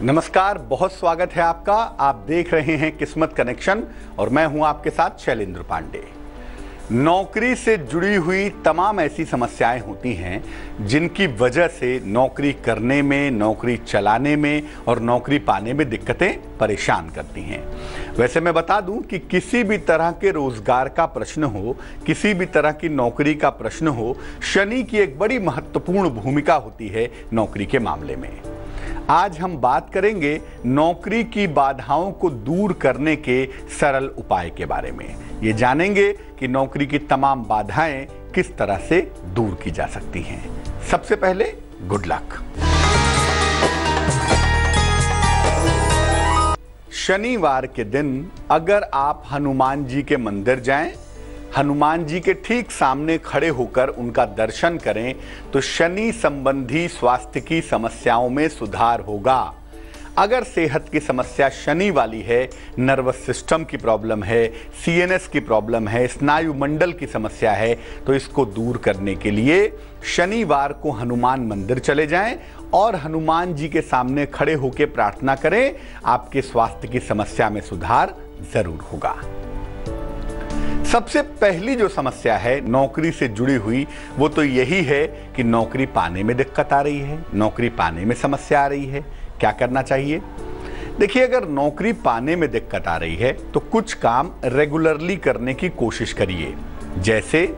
नमस्कार, बहुत स्वागत है आपका। आप देख रहे हैं किस्मत कनेक्शन और मैं हूं आपके साथ शैलेंद्र पांडे। नौकरी से जुड़ी हुई तमाम ऐसी समस्याएं होती हैं जिनकी वजह से नौकरी करने में, नौकरी चलाने में और नौकरी पाने में दिक्कतें परेशान करती हैं। वैसे मैं बता दूं कि किसी भी तरह के रोजगार का प्रश्न हो, किसी भी तरह की नौकरी का प्रश्न हो, शनि की एक बड़ी महत्वपूर्ण भूमिका होती है नौकरी के मामले में। आज हम बात करेंगे नौकरी की बाधाओं को दूर करने के सरल उपाय के बारे में। ये जानेंगे कि नौकरी की तमाम बाधाएं किस तरह से दूर की जा सकती हैं। सबसे पहले गुड लक। शनिवार के दिन अगर आप हनुमान जी के मंदिर जाएं, हनुमान जी के ठीक सामने खड़े होकर उनका दर्शन करें तो शनि संबंधी स्वास्थ्य की समस्याओं में सुधार होगा। अगर सेहत की समस्या शनि वाली है, नर्वस सिस्टम की प्रॉब्लम है, सीएनएस की प्रॉब्लम है, स्नायु मंडल की समस्या है, तो इसको दूर करने के लिए शनिवार को हनुमान मंदिर चले जाएं और हनुमान जी के सामने खड़े होकर प्रार्थना करें। आपके स्वास्थ्य की समस्या में सुधार जरूर होगा। सबसे पहली जो समस्या है नौकरी से जुड़ी हुई, वो तो यही है कि नौकरी पाने में दिक्कत आ रही है, नौकरी पाने में समस्या आ रही है। क्या करना चाहिए? देखिए, अगर नौकरी पाने में दिक्कत आ रही है तो कुछ काम रेगुलरली करने की कोशिश करिए। जैसे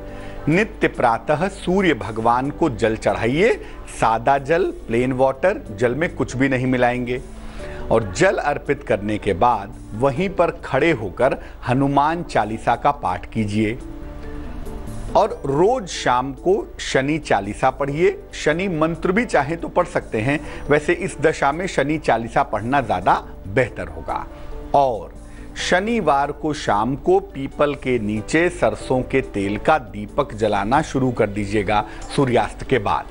नित्य प्रातः सूर्य भगवान को जल चढ़ाइए। सादा जल, प्लेन वाटर, जल में कुछ भी नहीं मिलाएंगे। और जल अर्पित करने के बाद वहीं पर खड़े होकर हनुमान चालीसा का पाठ कीजिए और रोज शाम को शनि चालीसा पढ़िए। शनि मंत्र भी चाहे तो पढ़ सकते हैं, वैसे इस दशा में शनि चालीसा पढ़ना ज्यादा बेहतर होगा। और शनिवार को शाम को पीपल के नीचे सरसों के तेल का दीपक जलाना शुरू कर दीजिएगा सूर्यास्त के बाद।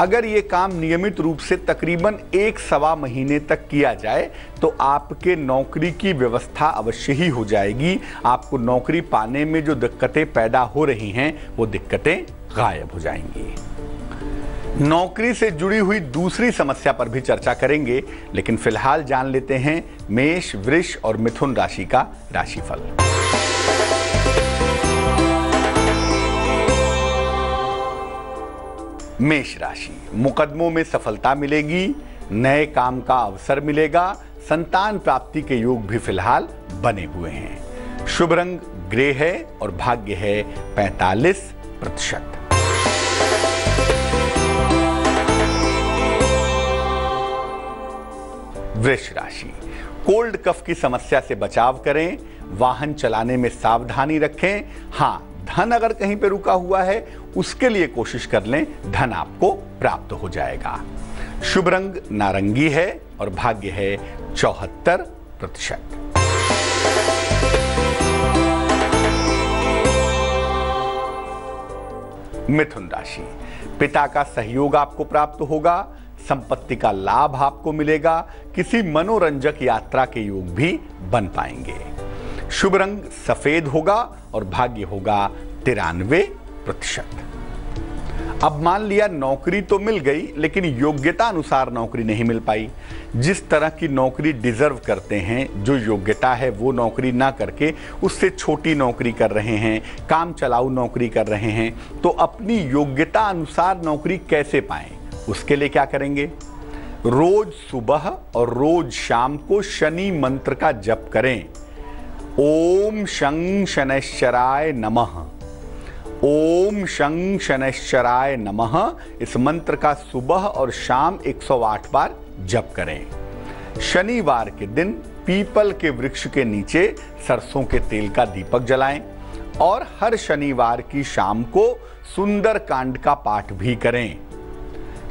अगर ये काम नियमित रूप से तकरीबन 1-1.25 महीने तक किया जाए तो आपके नौकरी की व्यवस्था अवश्य ही हो जाएगी। आपको नौकरी पाने में जो दिक्कतें पैदा हो रही हैं वो दिक्कतें गायब हो जाएंगी। नौकरी से जुड़ी हुई दूसरी समस्या पर भी चर्चा करेंगे, लेकिन फिलहाल जान लेते हैं मेष, वृष और मिथुन राशि का राशिफल। मेष राशि, मुकदमों में सफलता मिलेगी, नए काम का अवसर मिलेगा, संतान प्राप्ति के योग भी फिलहाल बने हुए हैं। शुभ रंग ग्रे है और भाग्य है 45%। वृष राशि, कोल्ड कफ की समस्या से बचाव करें, वाहन चलाने में सावधानी रखें। हाँ, धन अगर कहीं पे रुका हुआ है उसके लिए कोशिश कर लें, धन आपको प्राप्त हो जाएगा। शुभ रंग नारंगी है और भाग्य है 74%। मिथुन राशि, पिता का सहयोग आपको प्राप्त होगा, संपत्ति का लाभ आपको मिलेगा, किसी मनोरंजक यात्रा के योग भी बन पाएंगे। शुभ रंग सफेद होगा और भाग्य होगा 93%। अब मान लिया नौकरी तो मिल गई लेकिन योग्यता अनुसार नौकरी नहीं मिल पाई। जिस तरह की नौकरी डिजर्व करते हैं, जो योग्यता है वो नौकरी ना करके उससे छोटी नौकरी कर रहे हैं, काम चलाऊ नौकरी कर रहे हैं, तो अपनी योग्यता अनुसार नौकरी कैसे पाएं? उसके लिए क्या करेंगे? रोज सुबह और रोज शाम को शनि मंत्र का जप करें। ओम शं शनैश्चराय नमः, ओम शं शनैश्चराय नमः। इस मंत्र का सुबह और शाम 108 बार जप करें। शनिवार के दिन पीपल के वृक्ष के नीचे सरसों के तेल का दीपक जलाएं और हर शनिवार की शाम को सुंदर कांड का पाठ भी करें।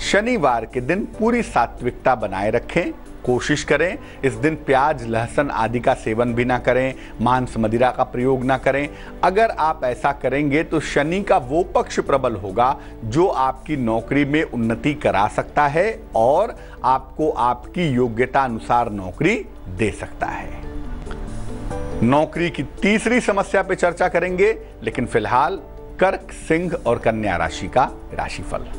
शनिवार के दिन पूरी सात्विकता बनाए रखें। कोशिश करें इस दिन प्याज, लहसुन आदि का सेवन भी ना करें, मांस मदिरा का प्रयोग ना करें। अगर आप ऐसा करेंगे तो शनि का वो पक्ष प्रबल होगा जो आपकी नौकरी में उन्नति करा सकता है और आपको आपकी योग्यता अनुसार नौकरी दे सकता है। नौकरी की तीसरी समस्या पे चर्चा करेंगे, लेकिन फिलहाल कर्क, सिंह और कन्या राशि का राशिफल।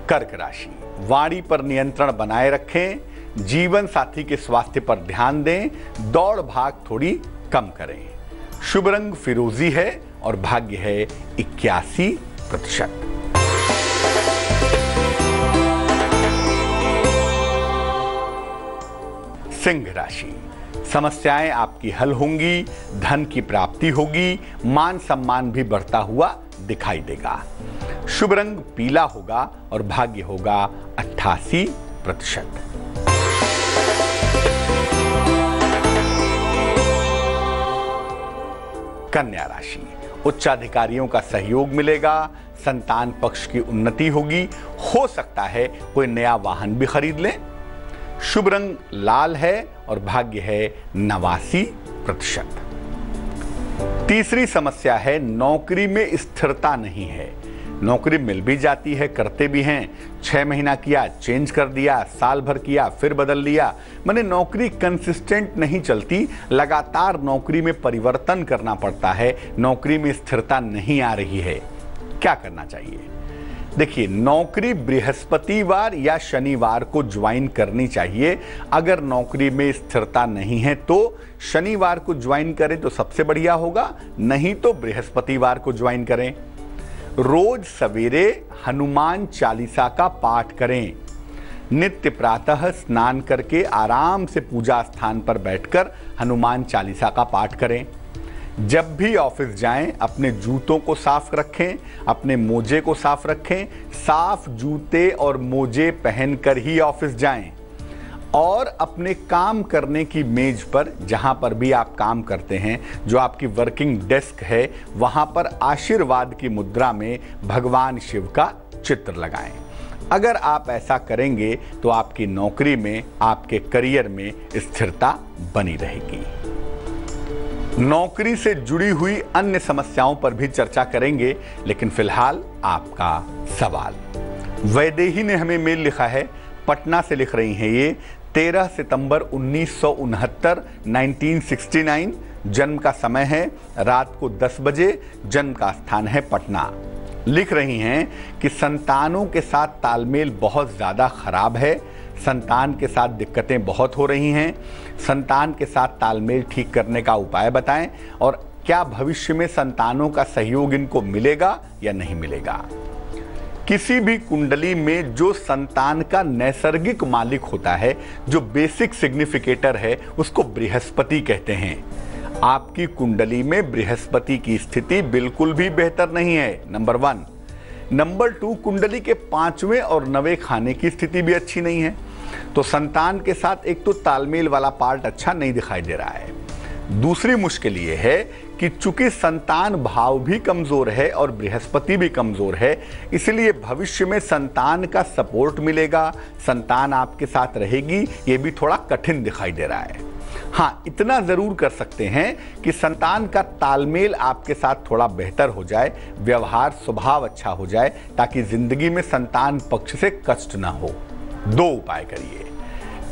कर्क राशि, वाणी पर नियंत्रण बनाए रखें, जीवन साथी के स्वास्थ्य पर ध्यान दें, दौड़ भाग थोड़ी कम करें। शुभ रंग फिरोजी है और भाग्य है 81%। सिंह राशि, समस्याएं आपकी हल होंगी, धन की प्राप्ति होगी, मान सम्मान भी बढ़ता हुआ दिखाई देगा। शुभ रंग पीला होगा और भाग्य होगा 88%। कन्या राशि, उच्चाधिकारियों का सहयोग मिलेगा, संतान पक्ष की उन्नति होगी, हो सकता है कोई नया वाहन भी खरीद लें। शुभ रंग लाल है और भाग्य है 89%। तीसरी समस्या है नौकरी में स्थिरता नहीं है। नौकरी मिल भी जाती है, करते भी हैं, 6 महीना किया, चेंज कर दिया, साल भर किया, फिर बदल लिया, माने नौकरी कंसिस्टेंट नहीं चलती, लगातार नौकरी में परिवर्तन करना पड़ता है, नौकरी में स्थिरता नहीं आ रही है। क्या करना चाहिए? देखिए, नौकरी बृहस्पतिवार या शनिवार को ज्वाइन करनी चाहिए। अगर नौकरी में स्थिरता नहीं है तो शनिवार को ज्वाइन करें तो सबसे बढ़िया होगा, नहीं तो बृहस्पतिवार को ज्वाइन करें। रोज सवेरे हनुमान चालीसा का पाठ करें। नित्य प्रातः स्नान करके आराम से पूजा स्थान पर बैठकर हनुमान चालीसा का पाठ करें। जब भी ऑफिस जाएं अपने जूतों को साफ रखें, अपने मोजे को साफ रखें, साफ जूते और मोजे पहनकर ही ऑफिस जाएं और अपने काम करने की मेज पर, जहां पर भी आप काम करते हैं, जो आपकी वर्किंग डेस्क है, वहां पर आशीर्वाद की मुद्रा में भगवान शिव का चित्र लगाएं। अगर आप ऐसा करेंगे तो आपकी नौकरी में, आपके करियर में स्थिरता बनी रहेगी। नौकरी से जुड़ी हुई अन्य समस्याओं पर भी चर्चा करेंगे, लेकिन फिलहाल आपका सवाल। वैदेही ने हमें मेल लिखा है, पटना से लिख रही हैं ये, 13 सितंबर 1969, 1969 जन्म का समय है, रात को 10 बजे, जन्म का स्थान है पटना। लिख रही हैं कि संतानों के साथ तालमेल बहुत ज़्यादा खराब है, संतान के साथ दिक्कतें बहुत हो रही हैं, संतान के साथ तालमेल ठीक करने का उपाय बताएं, और क्या भविष्य में संतानों का सहयोग इनको मिलेगा या नहीं मिलेगा। किसी भी कुंडली में जो संतान का नैसर्गिक मालिक होता है, जो बेसिक सिग्निफिकेटर है, उसको बृहस्पति कहते हैं। आपकी कुंडली में बृहस्पति की स्थिति बिल्कुल भी बेहतर नहीं है, नंबर 1। नंबर 2, कुंडली के 5वें और 9वें खाने की स्थिति भी अच्छी नहीं है। तो संतान के साथ एक तो तालमेल वाला पार्ट अच्छा नहीं दिखाई दे रहा है। दूसरी मुश्किल ये है कि चूंकि संतान भाव भी कमजोर है और बृहस्पति भी कमजोर है, इसलिए भविष्य में संतान का सपोर्ट मिलेगा, संतान आपके साथ रहेगी, ये भी थोड़ा कठिन दिखाई दे रहा है। हाँ, इतना जरूर कर सकते हैं कि संतान का तालमेल आपके साथ थोड़ा बेहतर हो जाए, व्यवहार स्वभाव अच्छा हो जाए, ताकि जिंदगी में संतान पक्ष से कष्ट ना हो। 2 उपाय करिए।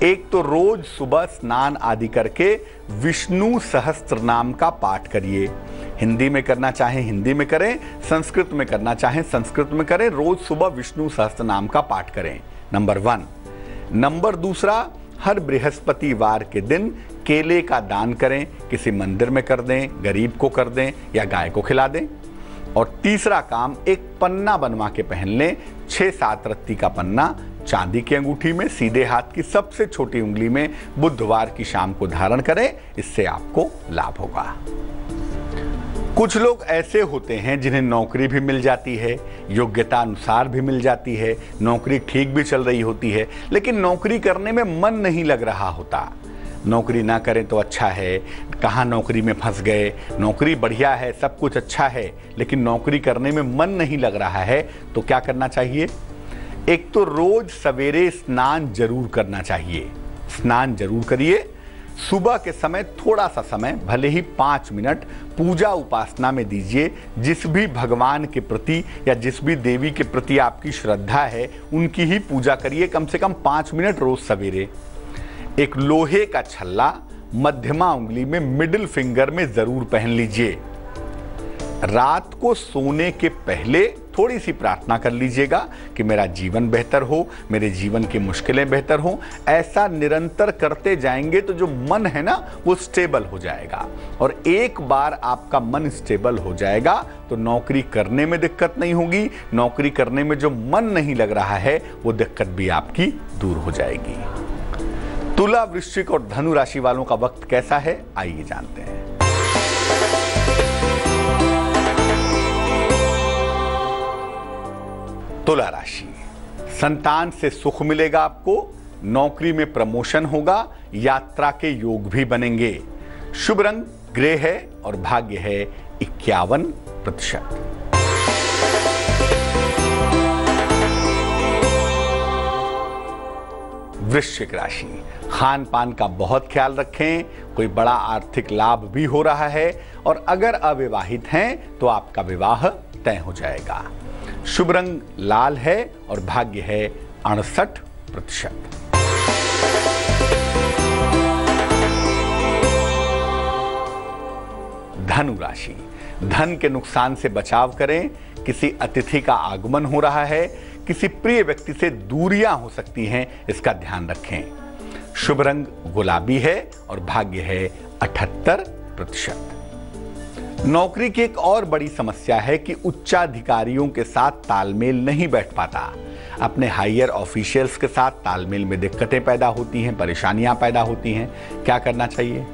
एक तो रोज सुबह स्नान आदि करके विष्णु सहस्त्र नाम का पाठ करिए। हिंदी में करना चाहें हिंदी में करें, संस्कृत में करना चाहें संस्कृत में करें। रोज सुबह विष्णु सहस्त्र नाम का पाठ करें, नंबर 1। नंबर 2, हर बृहस्पतिवार के दिन केले का दान करें, किसी मंदिर में कर दें, गरीब को कर दें या गाय को खिला दें। और तीसरा काम, एक पन्ना बनवा के पहन लें, 6-7 रत्ती का पन्ना, चांदी की अंगूठी में, सीधे हाथ की सबसे छोटी उंगली में, बुधवार की शाम को धारण करें, इससे आपको लाभ होगा। कुछ लोग ऐसे होते हैं जिन्हें नौकरी भी मिल जाती है, योग्यता अनुसार भी मिल जाती है, नौकरी ठीक भी चल रही होती है, लेकिन नौकरी करने में मन नहीं लग रहा होता। नौकरी ना करें तो अच्छा है, कहाँ नौकरी में फंस गए, नौकरी बढ़िया है, सब कुछ अच्छा है, लेकिन नौकरी करने में मन नहीं लग रहा है, तो क्या करना चाहिए? एक तो रोज सवेरे स्नान जरूर करना चाहिए। स्नान जरूर करिए। सुबह के समय थोड़ा सा समय, भले ही 5 मिनट, पूजा उपासना में दीजिए। जिस भी भगवान के प्रति या जिस भी देवी के प्रति आपकी श्रद्धा है, उनकी ही पूजा करिए, कम से कम 5 मिनट रोज सवेरे। एक लोहे का छल्ला मध्यमा उंगली में, मिडिल फिंगर में जरूर पहन लीजिए। रात को सोने के पहले थोड़ी सी प्रार्थना कर लीजिएगा कि मेरा जीवन बेहतर हो, मेरे जीवन की मुश्किलें बेहतर हो। ऐसा निरंतर करते जाएंगे तो जो मन है ना वो स्टेबल हो जाएगा, और एक बार आपका मन स्टेबल हो जाएगा तो नौकरी करने में दिक्कत नहीं होगी। नौकरी करने में जो मन नहीं लग रहा है वो दिक्कत भी आपकी दूर हो जाएगी। तुला, वृश्चिक और धनु राशि वालों का वक्त कैसा है, आइए जानते हैं। तुला राशि, संतान से सुख मिलेगा आपको, नौकरी में प्रमोशन होगा, यात्रा के योग भी बनेंगे। शुभ रंग ग्रे है और भाग्य है 51%। वृश्चिक राशि, खान पान का बहुत ख्याल रखें, कोई बड़ा आर्थिक लाभ भी हो रहा है, और अगर अविवाहित हैं तो आपका विवाह तय हो जाएगा। शुभ रंग लाल है और भाग्य है 68%। धनु राशि, धन के नुकसान से बचाव करें, किसी अतिथि का आगमन हो रहा है, किसी प्रिय व्यक्ति से दूरियां हो सकती हैं, इसका ध्यान रखें। शुभ रंग गुलाबी है और भाग्य है 78%। नौकरी की एक और बड़ी समस्या है कि उच्चाधिकारियों के साथ तालमेल नहीं बैठ पाता। अपने हायर ऑफिशियल्स के साथ तालमेल में दिक्कतें पैदा होती हैं, परेशानियां पैदा होती हैं। क्या करना चाहिए?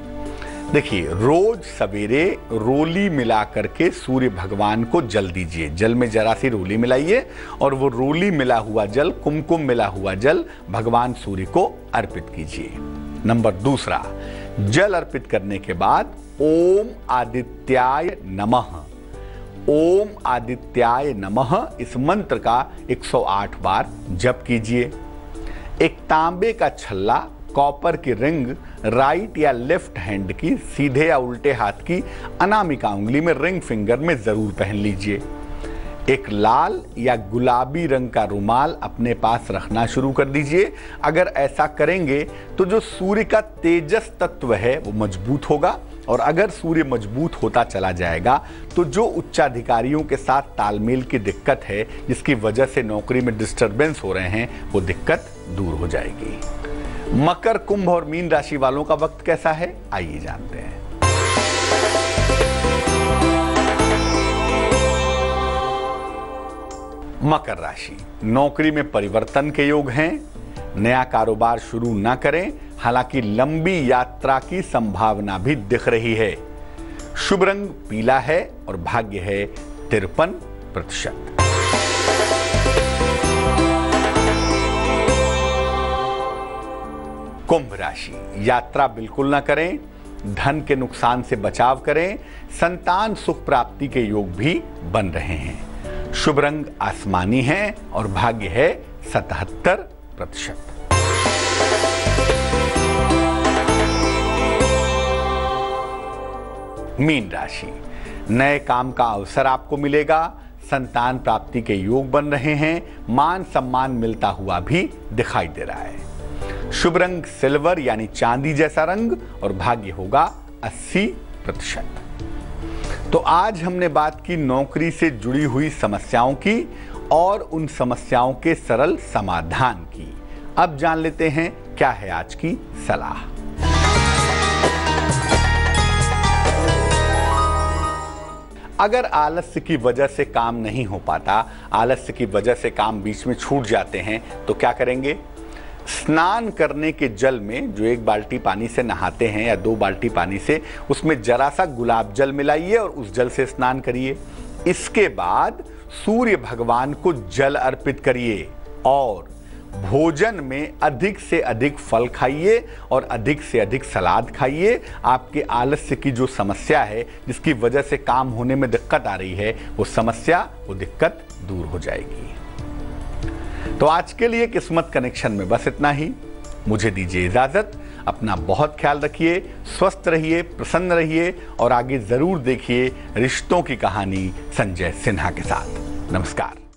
देखिए, रोज सवेरे रोली मिला करके सूर्य भगवान को जल दीजिए। जल में जरा सी रोली मिलाइए और वो रोली मिला हुआ जल, कुमकुम मिला हुआ जल भगवान सूर्य को अर्पित कीजिए। नंबर दूसरा, जल अर्पित करने के बाद ओम आदित्याय नमः, ओम आदित्याय नमः इस मंत्र का 108 बार जप कीजिए। एक तांबे का छल्ला, कॉपर की रिंग राइट या लेफ्ट हैंड की, सीधे या उल्टे हाथ की अनामिका उंगली में, रिंग फिंगर में जरूर पहन लीजिए। एक लाल या गुलाबी रंग का रुमाल अपने पास रखना शुरू कर दीजिए। अगर ऐसा करेंगे तो जो सूर्य का तेजस तत्व है वो मजबूत होगा, और अगर सूर्य मजबूत होता चला जाएगा तो जो उच्चाधिकारियों के साथ तालमेल की दिक्कत है, जिसकी वजह से नौकरी में डिस्टरबेंस हो रहे हैं, वो दिक्कत दूर हो जाएगी। मकर, कुंभ और मीन राशि वालों का वक्त कैसा है, आइए जानते हैं। मकर राशि, नौकरी में परिवर्तन के योग हैं। नया कारोबार शुरू ना करें, हालांकि लंबी यात्रा की संभावना भी दिख रही है। शुभ रंग पीला है और भाग्य है 53%। कुंभ राशि, यात्रा बिल्कुल ना करें, धन के नुकसान से बचाव करें, संतान सुख प्राप्ति के योग भी बन रहे हैं। शुभ रंग आसमानी है और भाग्य है 77%। मीन राशि, नए काम का अवसर आपको मिलेगा, संतान प्राप्ति के योग बन रहे हैं, मान सम्मान मिलता हुआ भी दिखाई दे रहा है। शुभ रंग सिल्वर यानी चांदी जैसा रंग और भाग्य होगा 80%। तो आज हमने बात की नौकरी से जुड़ी हुई समस्याओं की और उन समस्याओं के सरल समाधान की। अब जान लेते हैं क्या है आज की सलाह। अगर आलस्य की वजह से काम नहीं हो पाता, आलस्य की वजह से काम बीच में छूट जाते हैं, तो क्या करेंगे? स्नान करने के जल में, जो 1 बाल्टी पानी से नहाते हैं या 2 बाल्टी पानी से, उसमें जरा सा गुलाब जल मिलाइए और उस जल से स्नान करिए। इसके बाद सूर्य भगवान को जल अर्पित करिए और भोजन में अधिक से अधिक फल खाइए और अधिक से अधिक सलाद खाइए। आपके आलस्य की जो समस्या है, जिसकी वजह से काम होने में दिक्कत आ रही है, वो समस्या, वो दिक्कत दूर हो जाएगी। तो आज के लिए किस्मत कनेक्शन में बस इतना ही। मुझे दीजिए इजाजत। अपना बहुत ख्याल रखिए, स्वस्थ रहिए, प्रसन्न रहिए और आगे जरूर देखिए रिश्तों की कहानी संजय सिन्हा के साथ। नमस्कार।